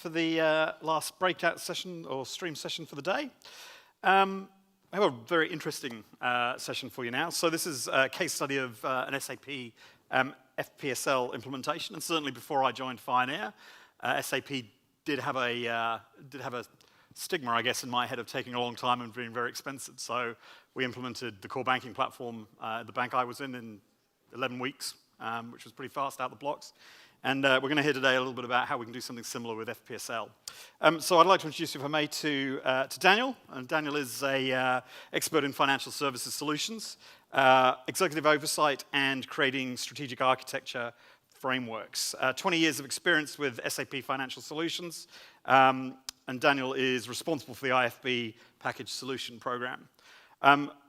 For the last breakout session or stream session for the day. I have a very interesting session for you now. So this is a case study of an SAP FPSL implementation, and certainly before I joined Pioneer, SAP did have a stigma, I guess, in my head of taking a long time and being very expensive. So we implemented the core banking platform at the bank I was in 11 weeks, which was pretty fast out the blocks. And we're going to hear today a little bit about how we can do something similar with FPSL. So I'd like to introduce, if I may, to Daniel. And Daniel is an expert in financial services solutions, executive oversight, and creating strategic architecture frameworks. 20 years of experience with SAP Financial Solutions. And Daniel is responsible for the IFB Package Solution Program.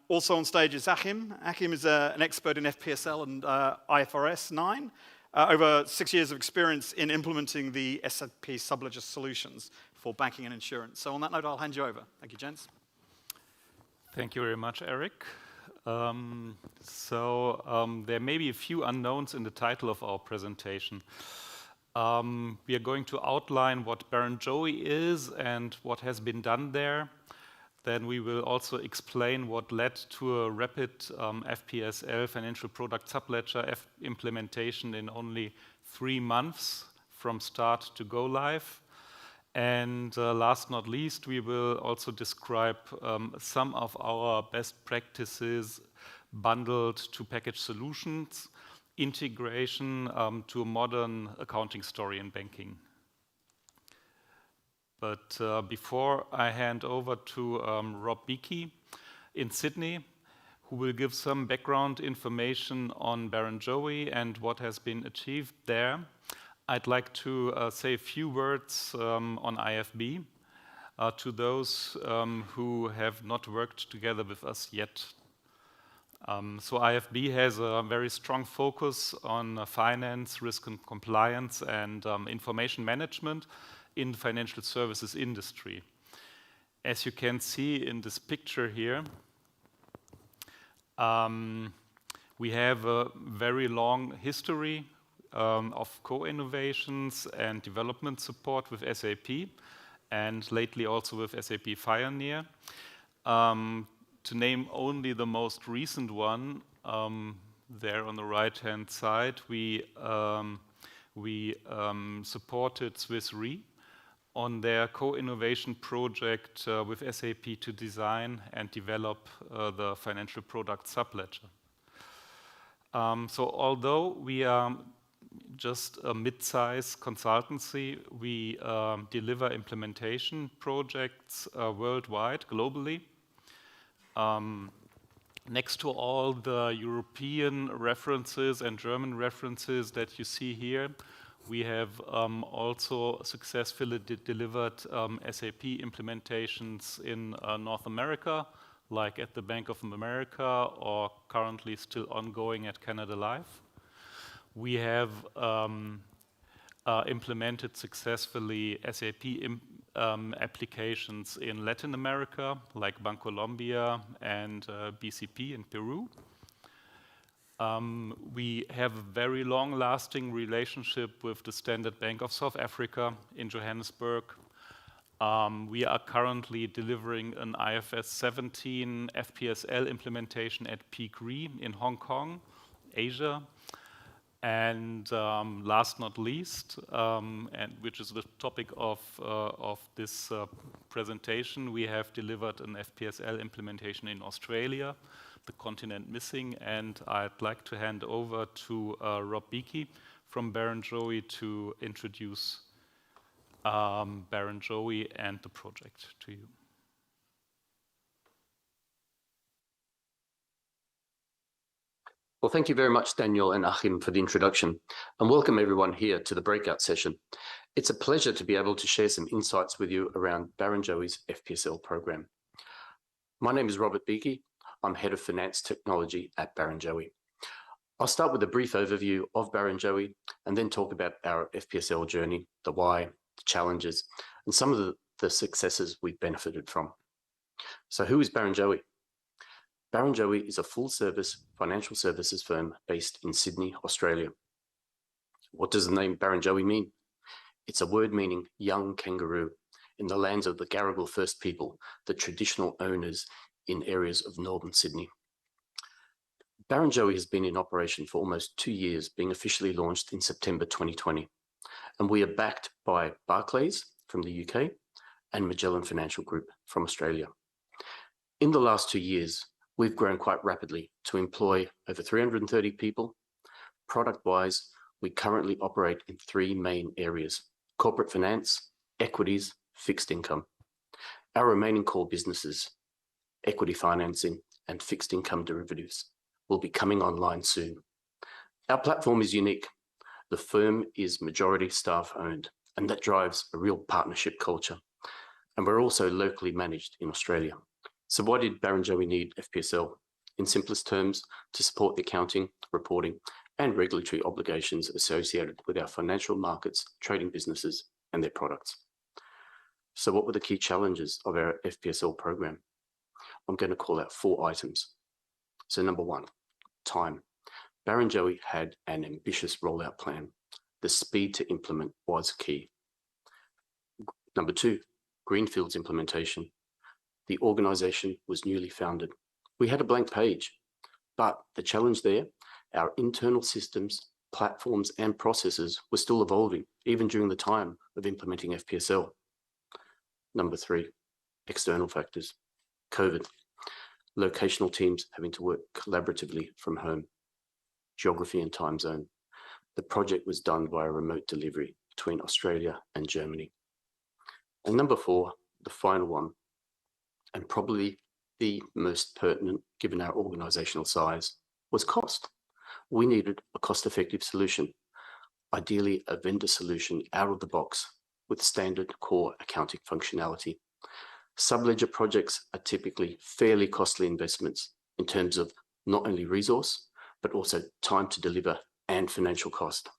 Also on stage is Achim. Achim is an expert in FPSL and IFRS 9. Over 6 years of experience in implementing the SAP Subledger solutions for banking and insurance. So on that note, I'll hand you over. Thank you, gents. Thank you very much, Eric. There may be a few unknowns in the title of our presentation. We are going to outline what Barrenjoey is and what has been done there. Then we will also explain what led to a rapid FPSL financial product subledger implementation in only 3 months from start to go live. And last not least, we will also describe some of our best practices bundled to package solutions, integration to a modern accounting story in banking. But before I hand over to Rob Beakey in Sydney, who will give some background information on Barrenjoey and what has been achieved there, I'd like to say a few words on IFB to those who have not worked together with us yet. So IFB has a very strong focus on finance, risk and compliance, and information management in the financial services industry. As you can see in this picture here, we have a very long history of co-innovations and development support with SAP, and lately also with SAP Pioneer. To name only the most recent one, there on the right-hand side, we supported Swiss Re on their co-innovation project with SAP to design and develop the financial product subledger. So although we are just a mid-size consultancy, we deliver implementation projects worldwide, globally. Next to all the European references and German references that you see here, we have also successfully delivered SAP implementations in North America, like at the Bank of America, or currently still ongoing at Canada Life. We have implemented successfully SAP applications in Latin America, like Bancolombia and BCP in Peru. We have a very long-lasting relationship with the Standard Bank of South Africa in Johannesburg. We are currently delivering an IFRS 17 FPSL implementation at Peak Re in Hong Kong, Asia. And last not least, and which is the topic of this presentation, we have delivered an FPSL implementation in Australia, the continent missing, and I'd like to hand over to Rob Beakey from Barrenjoey to introduce Barrenjoey and the project to you. Well, thank you very much, Daniel and Achim, for the introduction, and welcome everyone here to the breakout session. It's a pleasure to be able to share some insights with you around Barrenjoey's FPSL program. My name is Robert Beakey. I'm Head of Finance Technology at Barrenjoey. I'll start with a brief overview of Barrenjoey and then talk about our FPSL journey, the why, the challenges, and some of the successes we've benefited from. So who is Barrenjoey? Barrenjoey is a full-service financial services firm based in Sydney, Australia. What does the name Barrenjoey mean? It's a word meaning young kangaroo in the lands of the Gadigal First People, the traditional owners in areas of northern Sydney. Barrenjoey has been in operation for almost 2 years, being officially launched in September 2020. And we are backed by Barclays from the UK and Magellan Financial Group from Australia. In the last 2 years, we've grown quite rapidly to employ over 330 people. Product-wise, we currently operate in 3 main areas: corporate finance, equities, fixed income. Our remaining core businesses, equity financing and fixed income derivatives, will be coming online soon. Our platform is unique. The firm is majority staff owned, and that drives a real partnership culture. And we're also locally managed in Australia. So why did Barrenjoey need FPSL? In simplest terms, to support the accounting, reporting, and regulatory obligations associated with our financial markets, trading businesses, and their products. So what were the key challenges of our FPSL program? I'm going to call out 4 items. So number 1, time. Barrenjoey had an ambitious rollout plan. The speed to implement was key. Number 2, greenfields implementation. The organisation was newly founded. We had a blank page, but the challenge there, our internal systems, platforms and processes were still evolving, even during the time of implementing FPSL. Number 3, external factors. COVID, locational teams having to work collaboratively from home, geography and time zone. The project was done via remote delivery between Australia and Germany. And number 4, the final one, and probably the most pertinent given our organisational size, was cost. We needed a cost-effective solution, ideally a vendor solution out of the box with standard core accounting functionality. Subledger projects are typically fairly costly investments in terms of not only resource, but also time to deliver and financial cost.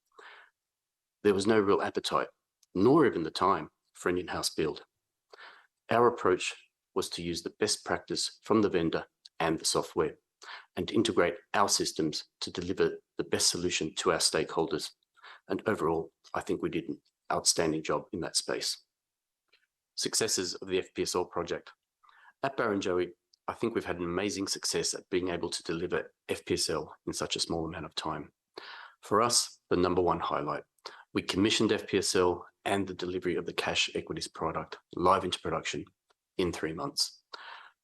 There was no real appetite, nor even the time, for an in-house build. Our approach was to use the best practice from the vendor and the software, and integrate our systems to deliver the best solution to our stakeholders. And overall, I think we did an outstanding job in that space. Successes of the FPSL project. At Barrenjoey, I think we've had an amazing success at being able to deliver FPSL in such a small amount of time. For us, the number 1 highlight, we commissioned FPSL and the delivery of the cash equities product live into production in 3 months.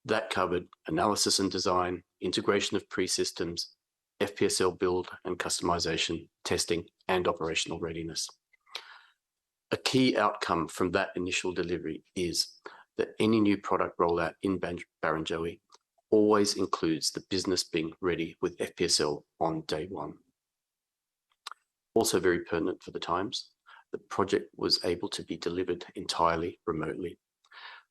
That covered analysis and design, integration of pre-systems, FPSL build and customization, testing, and operational readiness. A key outcome from that initial delivery is that any new product rollout in Barrenjoey always includes the business being ready with FPSL on day 1. Also very pertinent for the times, the project was able to be delivered entirely remotely.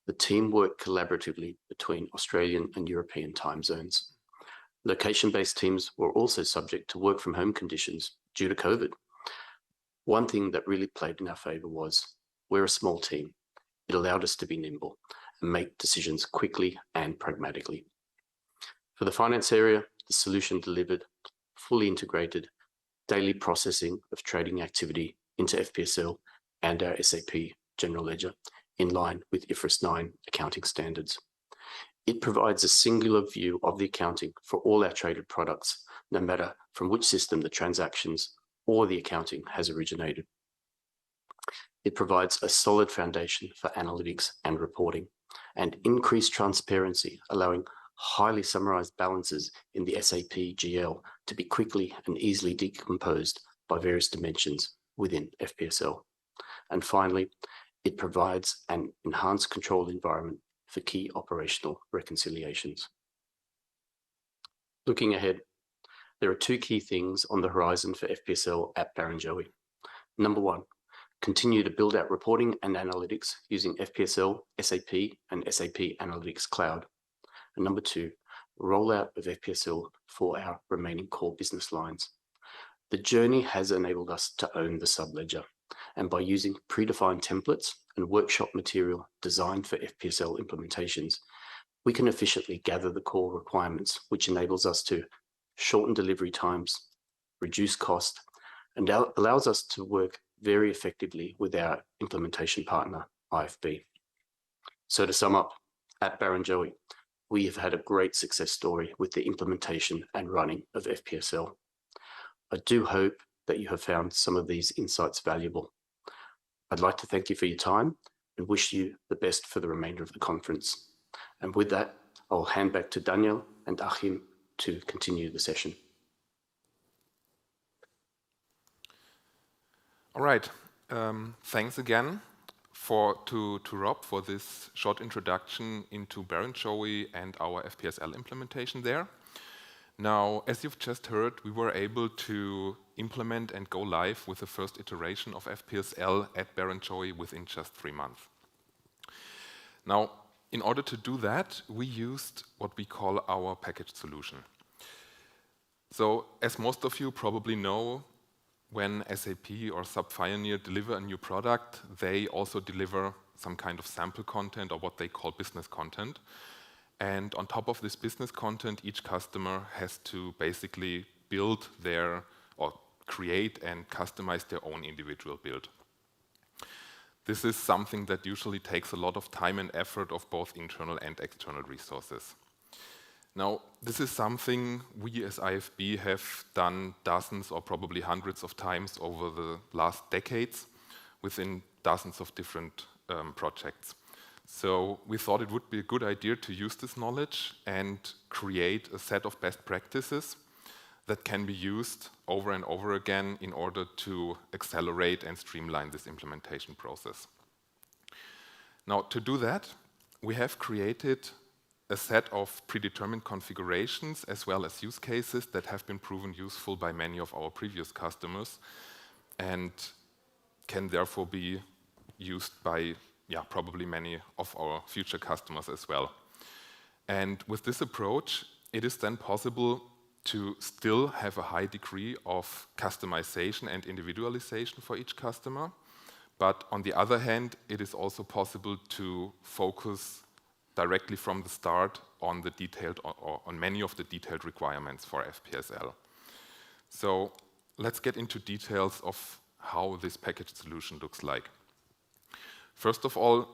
The team worked collaboratively between Australian and European time zones. Location-based teams were also subject to work from home conditions due to COVID. One thing that really played in our favour was we're a small team. It allowed us to be nimble and make decisions quickly and pragmatically. For the finance area, the solution delivered fully integrated daily processing of trading activity into FPSL and our SAP General Ledger in line with IFRS 9 accounting standards. It provides a singular view of the accounting for all our traded products, no matter from which system the transactions or the accounting has originated. It provides a solid foundation for analytics and reporting and increased transparency, allowing highly summarized balances in the SAP GL to be quickly and easily decomposed by various dimensions within FPSL. And finally, it provides an enhanced control environment for key operational reconciliations. Looking ahead, there are 2 key things on the horizon for FPSL at Barrenjoey. Number 1, continue to build out reporting and analytics using FPSL, SAP, and SAP Analytics Cloud. And number 2, rollout of FPSL for our remaining core business lines. The journey has enabled us to own the subledger, and by using predefined templates and workshop material designed for FPSL implementations, we can efficiently gather the core requirements, which enables us to shorten delivery times, reduce cost, and allows us to work very effectively with our implementation partner, IFB. So to sum up, at Barrenjoey, we have had a great success story with the implementation and running of FPSL. I do hope that you have found some of these insights valuable. I'd like to thank you for your time and wish you the best for the remainder of the conference. And with that, I'll hand back to Daniel and Achim to continue the session. All right. Thanks again to Rob for this short introduction into Barrenjoey and our FPSL implementation there. Now, as you've just heard, we were able to implement and go live with the first iteration of FPSL at Barrenjoey within just 3 months. Now, in order to do that, we used what we call our packaged solution. So, as most of you probably know, when SAP or SAP Pioneer deliver a new product, they also deliver some kind of sample content or what they call business content. And on top of this business content, each customer has to basically build their, or create and customize their own individual build. This is something that usually takes a lot of time and effort of both internal and external resources. Now, this is something we as IFB have done dozens or probably hundreds of times over the last decades within dozens of different projects. So we thought it would be a good idea to use this knowledge and create a set of best practices that can be used over and over again in order to accelerate and streamline this implementation process. Now, to do that, we have created a set of predetermined configurations as well as use cases that have been proven useful by many of our previous customers and can therefore be used by probably many of our future customers as well. And with this approach, it is then possible to still have a high degree of customization and individualization for each customer. But on the other hand, it is also possible to focus directly from the start on the detailed or on many of the detailed requirements for FPSL. So let's get into details of how this packaged solution looks like. First of all,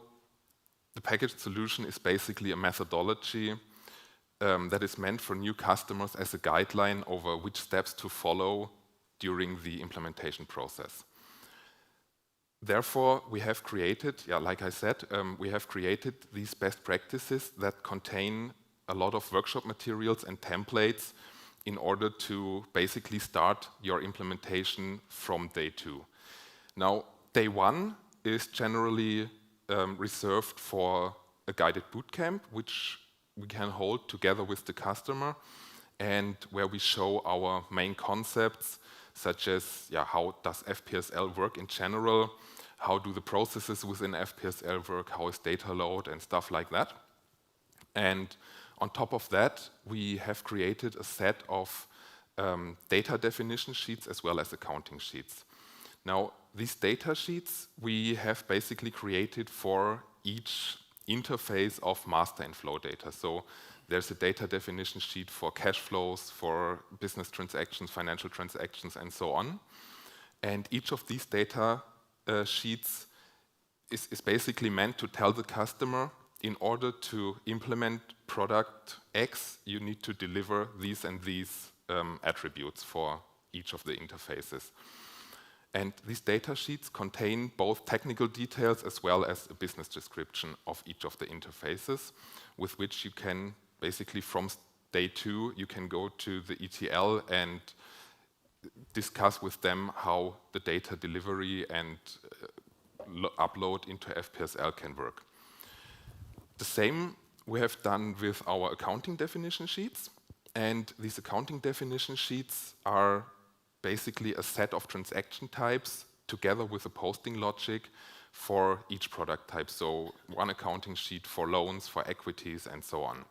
the packaged solution is basically a methodology that is meant for new customers as a guideline over which steps to follow during the implementation process. Therefore, we have created, like I said, we have created these best practices that contain a lot of workshop materials and templates in order to basically start your implementation from day 2. Now, day 1 is generally reserved for a guided bootcamp, which we can hold together with the customer and where we show our main concepts, such as how does FPSL work in general, how do the processes within FPSL work, how is data load and stuff like that. And on top of that, we have created a set of data definition sheets as well as accounting sheets. Now, these data sheets we have basically created for each interface of master and flow data. So there's a data definition sheet for cash flows, for business transactions, financial transactions, and so on. And each of these data sheets is basically meant to tell the customer, in order to implement product X, you need to deliver these and these attributes for each of the interfaces. And these data sheets contain both technical details as well as a business description of each of the interfaces, with which you can basically from day 2, you can go to the ETL and discuss with them how the data delivery and upload into FPSL can work. The same we have done with our accounting definition sheets, and these accounting definition sheets are basically a set of transaction types together with a posting logic for each product type. So one accounting sheet for loans, for equities, and so on.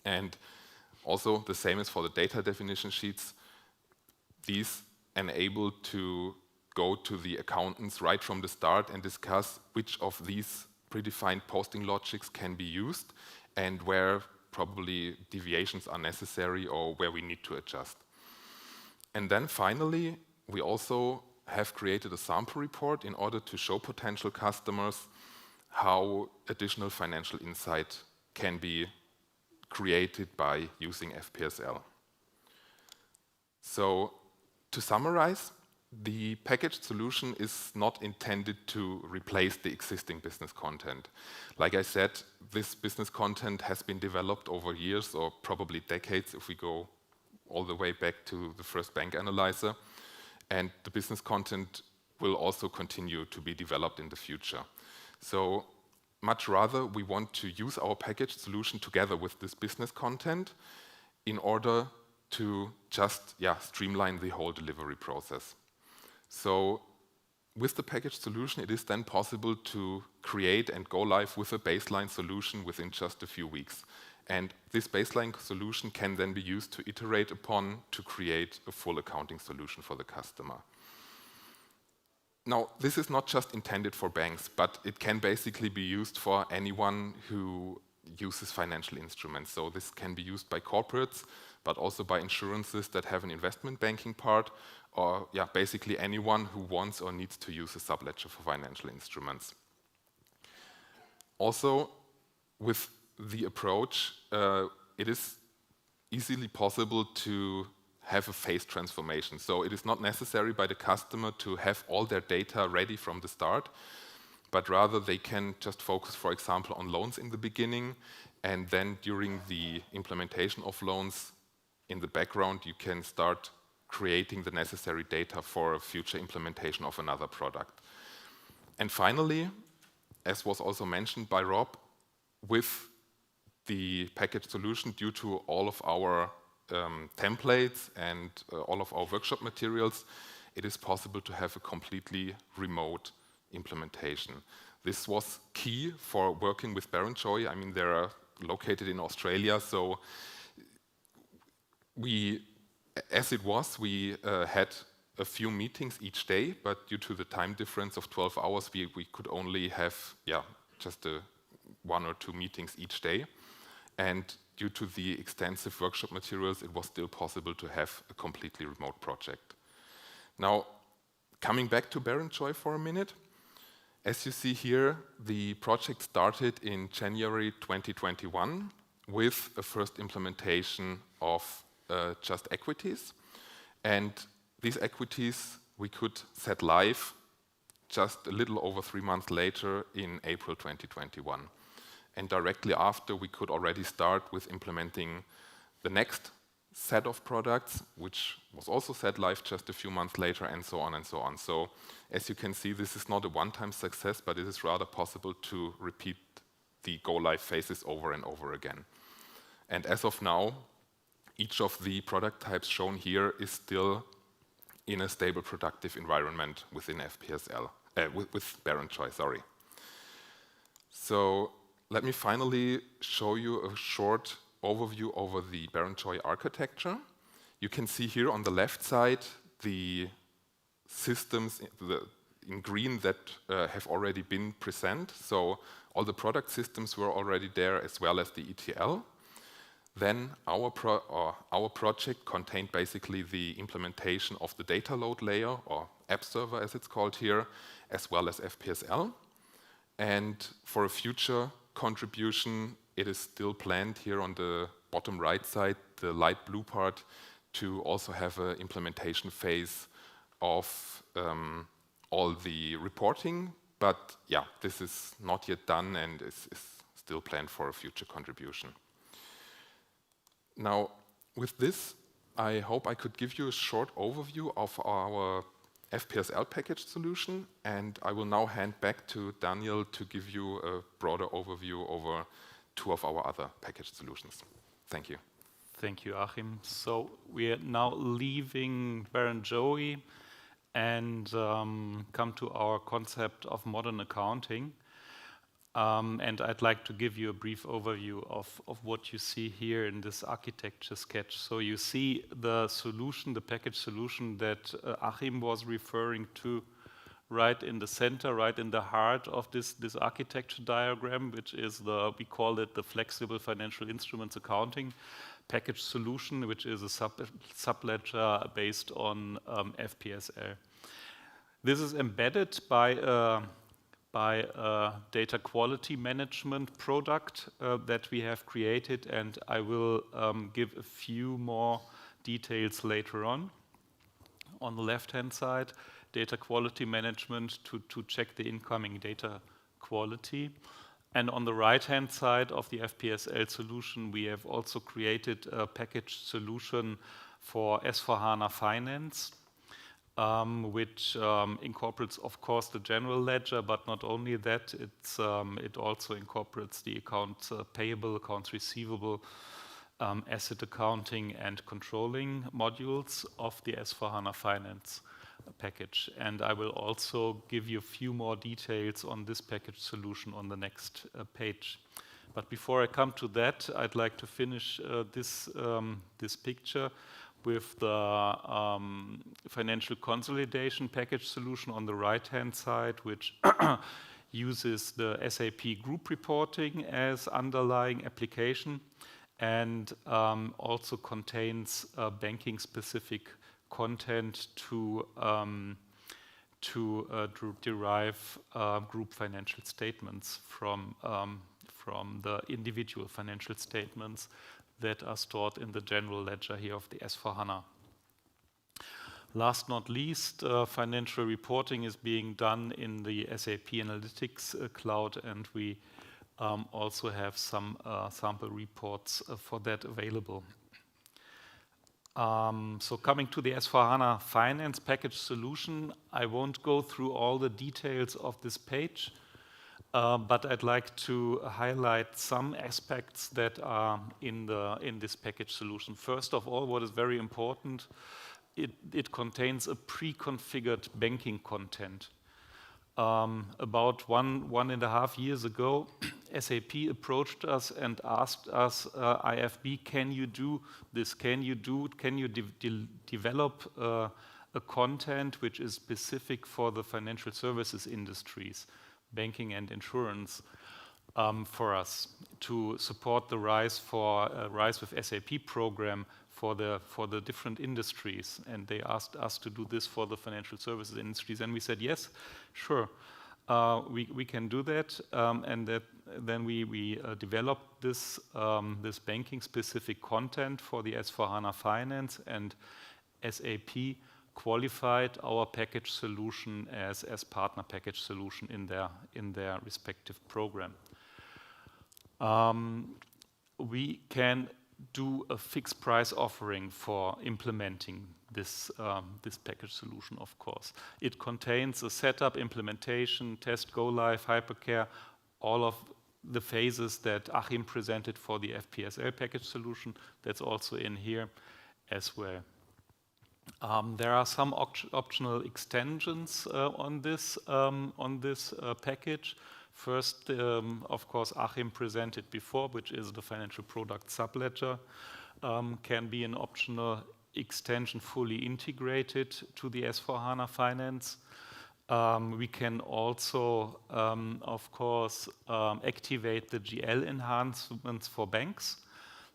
And also the same is for the data definition sheets. These enable to go to the accountants right from the start and discuss which of these predefined posting logics can be used and where probably deviations are necessary or where we need to adjust. And then finally, we also have created a sample report in order to show potential customers how additional financial insight can be created by using FPSL. So, to summarize, the packaged solution is not intended to replace the existing business content. Like I said, this business content has been developed over years or probably decades if we go all the way back to the first bank analyzer. And the business content will also continue to be developed in the future. So much rather, we want to use our packaged solution together with this business content in order to just streamline the whole delivery process. So with the packaged solution, it is then possible to create and go live with a baseline solution within just a few weeks. And this baseline solution can then be used to iterate upon to create a full accounting solution for the customer. Now, this is not just intended for banks, but it can basically be used for anyone who uses financial instruments. So this can be used by corporates, but also by insurances that have an investment banking part, or basically anyone who wants or needs to use a subledger for financial instruments. Also, with the approach, it is easily possible to have a phased transformation. So it is not necessary by the customer to have all their data ready from the start, but rather they can just focus, for example, on loans in the beginning, and then during the implementation of loans in the background, you can start creating the necessary data for a future implementation of another product. And finally, as was also mentioned by Rob, with the packaged solution, due to all of our templates and all of our workshop materials, it is possible to have a completely remote implementation. This was key for working with Barrenjoey. I mean, they're located in Australia, so we had a few meetings each day, but due to the time difference of 12 hours, we could only have just 1 or 2 meetings each day. And due to the extensive workshop materials, it was still possible to have a completely remote project. Now, coming back to Barrenjoey for a minute, as you see here, the project started in January 2021 with a first implementation of just equities. And these equities we could set live just a little over 3 months later in April 2021. And directly after, we could already start with implementing the next set of products, which was also set live just a few months later, and so on and so on. So as you can see, this is not a one-time success, but it is rather possible to repeat the go-live phases over and over again. And as of now, each of the product types shown here is still in a stable, productive environment within FPSL, with Barrenjoey, sorry. So let me finally show you a short overview over the Barrenjoey architecture. You can see here on the left side the systems in green that have already been present. So all the product systems were already there, as well as the ETL. Then our project contained basically the implementation of the data load layer, or app server as it's called here, as well as FPSL. And for a future contribution, it is still planned here on the bottom right side, the light blue part, to also have an implementation phase of all the reporting. But this is not yet done and is still planned for a future contribution. Now, with this, I hope I could give you a short overview of our FPSL package solution, and I will now hand back to Daniel to give you a broader overview over 2 of our other package solutions. Thank you. Thank you, Achim. So we are now leaving Barrenjoey and come to our concept of modern accounting. And I'd like to give you a brief overview of what you see here in this architecture sketch. So you see the solution, the package solution that Achim was referring to right in the center, right in the heart of this architecture diagram, which is we call it the flexible financial instruments accounting package solution, which is a subledger based on FPSL. This is embedded by a data quality management product that we have created, and I will give a few more details later on. On the left-hand side, data quality management to check the incoming data quality. And on the right-hand side of the FPSL solution, we have also created a packaged solution for S/4HANA Finance, which incorporates, of course, the general ledger, but not only that, it also incorporates the accounts payable, accounts receivable, asset accounting and controlling modules of the S/4HANA Finance package. And I will also give you a few more details on this package solution on the next page. But before I come to that, I'd like to finish this picture with the financial consolidation package solution on the right-hand side, which uses the SAP group reporting as underlying application and also contains banking-specific content to derive group financial statements from the individual financial statements that are stored in the general ledger here of the S/4HANA. Last not least, financial reporting is being done in the SAP Analytics Cloud, and we also have some sample reports for that available. So coming to the S/4HANA Finance package solution, I won't go through all the details of this page, but I'd like to highlight some aspects that are in this package solution. First of all, what is very important, it contains a pre-configured banking content. About one and a half years ago, SAP approached us and asked us, IFB, can you do this? Can you develop a content which is specific for the financial services industries, banking and insurance, for us to support the Rise with SAP program for the different industries? And they asked us to do this for the financial services industries, and we said yes, sure, we can do that. Then we developed this banking specific content for the S/4HANA Finance, and SAP qualified our package solution as partner package solution in their respective program. We can do a fixed price offering for implementing this package solution, of course. It contains a setup, implementation, test, go live, hypercare, all of the phases that Achim presented for the FPSL package solution. That's also in here as well. There are some optional extensions on this package. First, of course, Achim presented before, which is the financial product subledger, can be an optional extension fully integrated to the S/4HANA Finance. We can also, of course, activate the GL enhancements for banks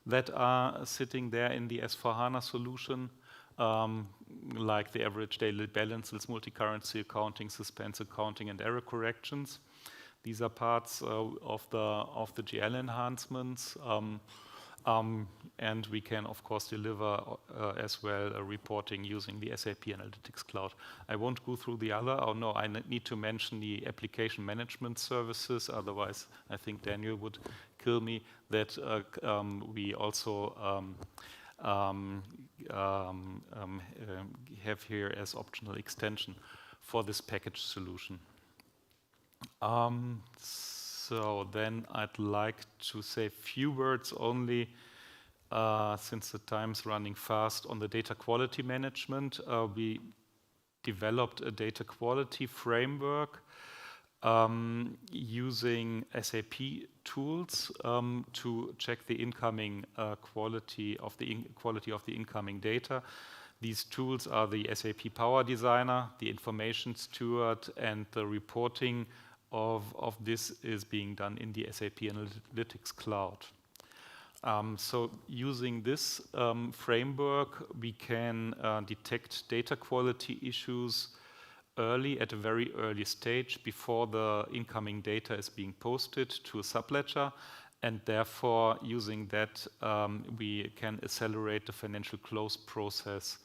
that are sitting there in the S/4HANA solution, like the average daily balances, multi-currency accounting, suspense accounting, and error corrections. These are parts of the GL enhancements, and we can, of course, deliver as well a reporting using the SAP Analytics Cloud. I won't go through the other. Oh no, I need to mention the application management services. Otherwise, I think Daniel would kill me. That we also have here as optional extension for this package solution. So then I'd like to say a few words only, since the time's running fast, on the data quality management. We developed a data quality framework using SAP tools to check the incoming quality of the incoming data. These tools are the SAP Power Designer, the Information Steward, and the reporting of this is being done in the SAP Analytics Cloud. So using this framework, we can detect data quality issues at a very early stage before the incoming data is being posted to a subledger, and therefore using that we can accelerate the financial close process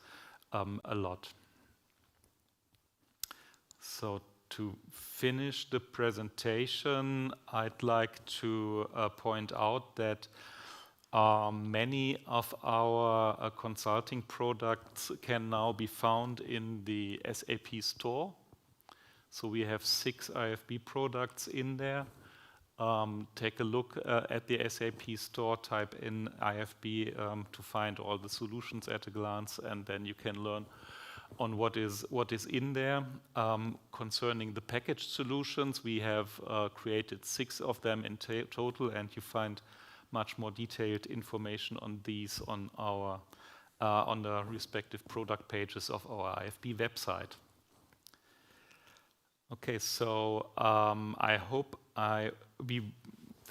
a lot. So to finish the presentation, I'd like to point out that many of our consulting products can now be found in the SAP store. So we have 6 IFB products in there. Take a look at the SAP store, type in IFB to find all the solutions at a glance, and then you can learn on what is in there. Concerning the packaged solutions, we have created 6 of them in total, and you find much more detailed information on these on our on the respective product pages of our IFB website. Okay, so I hope the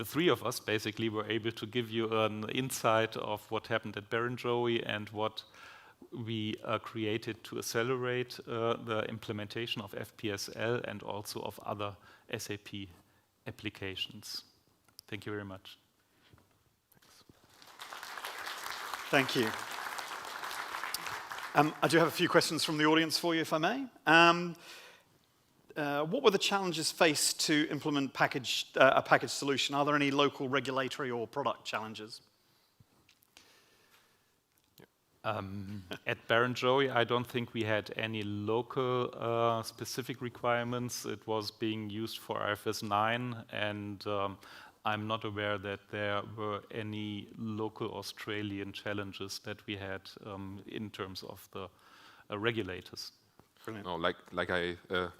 3 of us basically were able to give you an insight of what happened at Barrenjoey and what we created to accelerate the implementation of FPSL and also of other SAP applications. Thank you very much. Thank you. I do have a few questions from the audience for you, if I may. What were the challenges faced to implement a packaged solution? Are there any local regulatory or product challenges? At Barrenjoey, I don't think we had any local specific requirements. It was being used for IFRS 9, and I'm not aware that there were any local Australian challenges that we had in terms of the regulators. Brilliant. No, like I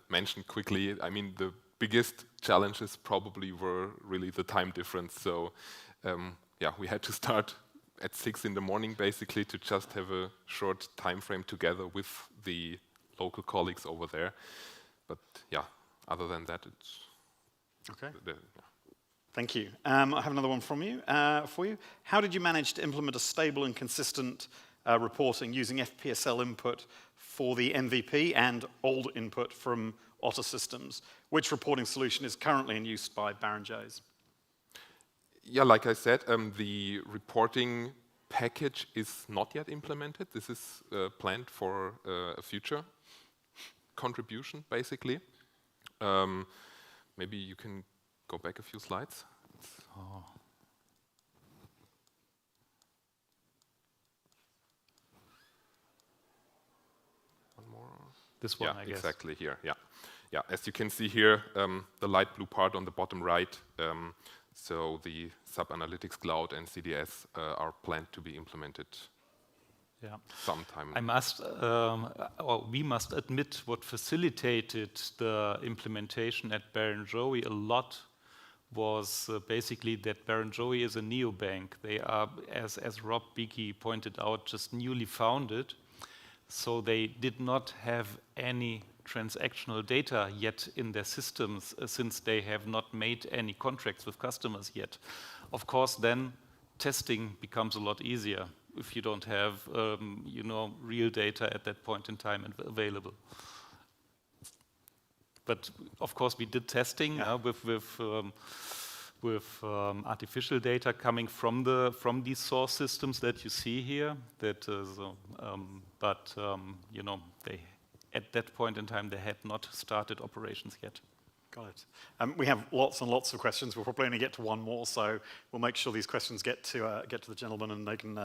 mentioned quickly, I mean, the biggest challenges probably were really the time difference. So, yeah, we had to start at 6 in the morning, basically, to just have a short time frame together with the local colleagues over there. But yeah, other than that, it's okay. Yeah. Thank you. I have another one from you for you. How did you manage to implement a stable and consistent reporting using FPSL input for the MVP and old input from Otter Systems? Which reporting solution is currently in use by Barrenjoey's? Yeah, like I said, the reporting package is not yet implemented. This is planned for a future contribution, basically. Maybe you can go back a few slides. Oh. One more. This one, Yeah, I guess. exactly here. Yeah, yeah. As you can see here, the light blue part on the bottom right. So the SAP Analytics Cloud and CDS are planned to be implemented. Yeah. Sometime. Or we must admit what facilitated the implementation at Barrenjoey a lot was basically that Barrenjoey is a neobank. They are, as Rob Beakey pointed out, just newly founded. So they did not have any transactional data yet in their systems since they have not made any contracts with customers yet. Of course, then testing becomes a lot easier if you don't have real data at that point in time available. But of course, we did testing with artificial data coming from these source systems that you see here. That they at that point in time they had not started operations yet. Got it. We have lots and lots of questions. We'll probably only get to one more, so we'll make sure these questions get to the gentleman and they can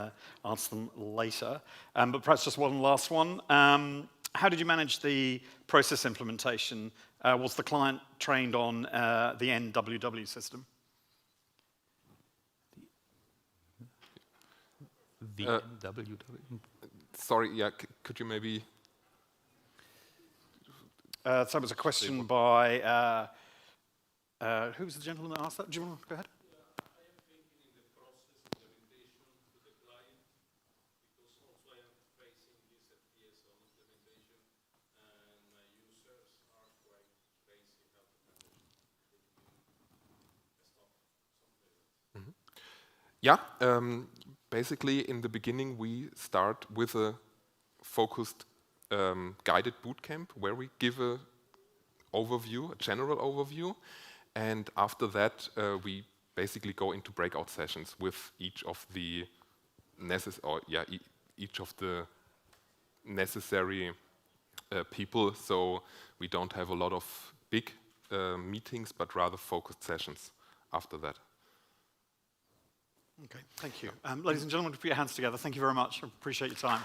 answer them later. But perhaps just one last one. How did you manage the process implementation? Was the client trained on the NWW system? The NWW. Sorry, yeah, could you maybe... So it was a question by, who was the gentleman that asked that? Do you want to go ahead? I am thinking in the process implementation to the client, because also I am facing this FPSL implementation, and my users are quite basic how to manage the Yeah, basically in the beginning we start with a focused guided bootcamp where we give a general overview, and after that we basically go into breakout sessions with each of the necessary people. So we don't have a lot of big meetings, but rather focused sessions after that. Okay, thank you. Ladies and gentlemen, put your hands together. Thank you very much. I appreciate your time.